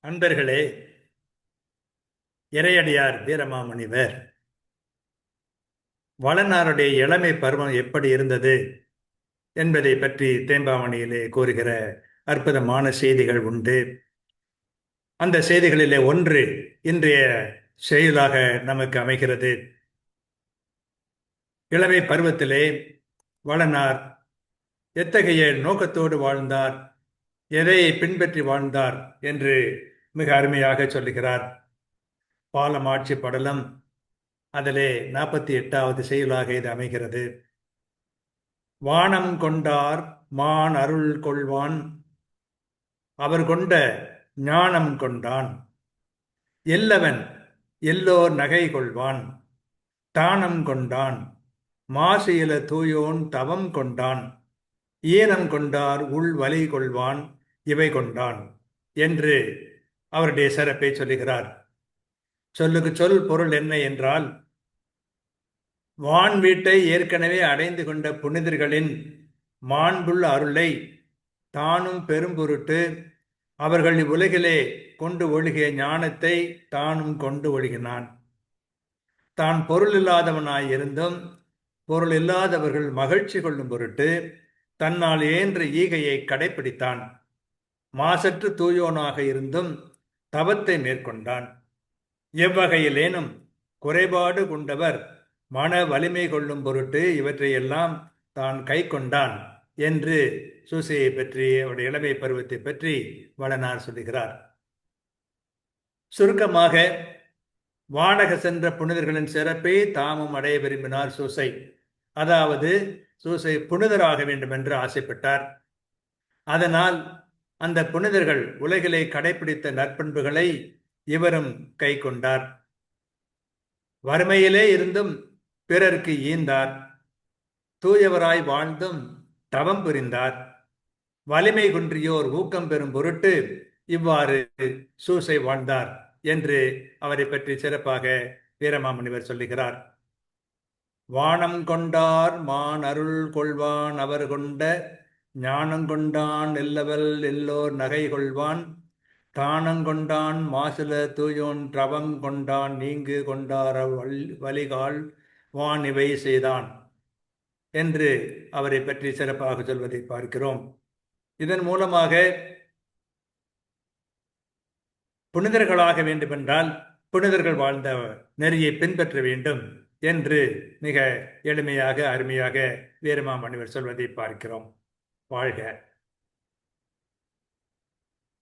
அன்பர்களே, இறையடியார் வீரமாமுனிவர் வளனாருடைய இளமை பருவம் எப்படி இருந்தது என்பதை பற்றி தேம்பாவணியிலே கூறுகிற அற்புதமான செய்திகள் உண்டு. அந்த செய்திகளிலே ஒன்று இன்றைய செயலாக நமக்கு அமைகிறது. இளமை பருவத்திலே வளனார் எத்தகைய நோக்கத்தோடு வாழ்ந்தார், எதை பின்பற்றி வாழ்ந்தார் என்று மிக அருமையாக சொல்லுகிறார். பாலமாட்சி படலம் அதிலே 48வது செயலாக இது அமைகிறது. வானம் கொண்டார் மான் அருள் கொள்வான், அவர் கொண்ட ஞானம் கொண்டான். எல்லவன் எல்லோர் நகை கொள்வான், தானம் கொண்டான். மாசு இல தூயோன் தவம் கொண்டான், ஈனம் கொண்டார் உள் வலி கொள்வான், இவை கொண்டான் என்று அவருடைய சிறப்பை சொல்லுகிறார். சொல்லுக்கு சொல் பொருள் என்ன என்றால், வான் வீட்டை ஏற்கனவே அடைந்து கொண்ட புனிதர்களின் மாண்புள்ள அருளை தானும் பெரும்பொருட்டு அவர்கள் உலகிலே கொண்டு ஒழுகிய ஞானத்தை தானும் கொண்டு ஒழுகினான். தான் பொருள் இல்லாதவனாய் இருந்தும் பொருள் இல்லாதவர்கள் மகிழ்ச்சி கொள்ளும் பொருட்டு தன்னால் இயன்ற ஈகையை கடைபிடித்தான். மாசற்று தூயோனாக இருந்தும் தவத்தை மேற்கொண்டான். எவ்வகையிலேனும் குறைபாடு கொண்டவர் மன வலிமை கொள்ளும் பொருட்டு இவற்றையெல்லாம் தான் கை கொண்டான் என்று சூசையை பற்றி, அவருடைய இளமை பருவத்தை பற்றி வளனார் சொல்லுகிறார். சுருக்கமாக, வானக சென்ற புனிதர்களின் சிறப்பை தாமும் அடைய விரும்பினார் சூசை. அதாவது சூசை புனிதராக வேண்டும் என்று ஆசைப்பட்டார். அதனால் அந்த புனிதர்கள் உலகிலே கடைபிடித்த நற்பண்புகளை இவரும் கை கொண்டார். வறுமையிலே இருந்தும் பிறருக்கு ஈந்தார். தூயவராய் வாழ்ந்தும் தவம் புரிந்தார். வலிமை குன்றியோர் ஊக்கம் பெறும் பொருட்டு இவ்வாறு சூசை வாழ்ந்தார் என்று அவரை பற்றி சிறப்பாக வீரமாமுனிவர் சொல்லுகிறார். வானம் கொண்டார் மான் அருள் கொள்வான், அவர் கொண்ட ஞானம் கொண்டான். எல்லவல் எல்லோர் நகை கொள்வான், தானங்கொண்டான். மாசில தூயோன் தவம் கொண்டான், நீங்கு கொண்டார வலிகால் வான் இவை செய்தான் என்று அவரை பற்றி சிறப்பாக சொல்வதை பார்க்கிறோம். இதன் மூலமாக புனிதர்களாக வேண்டுமென்றால் புனிதர்கள் வாழ்ந்த நெறியை பின்பற்ற வேண்டும் என்று மிக எளிமையாக அருமையாக வீரமாமுனிவர் சொல்வதை பார்க்கிறோம். வாழ்க.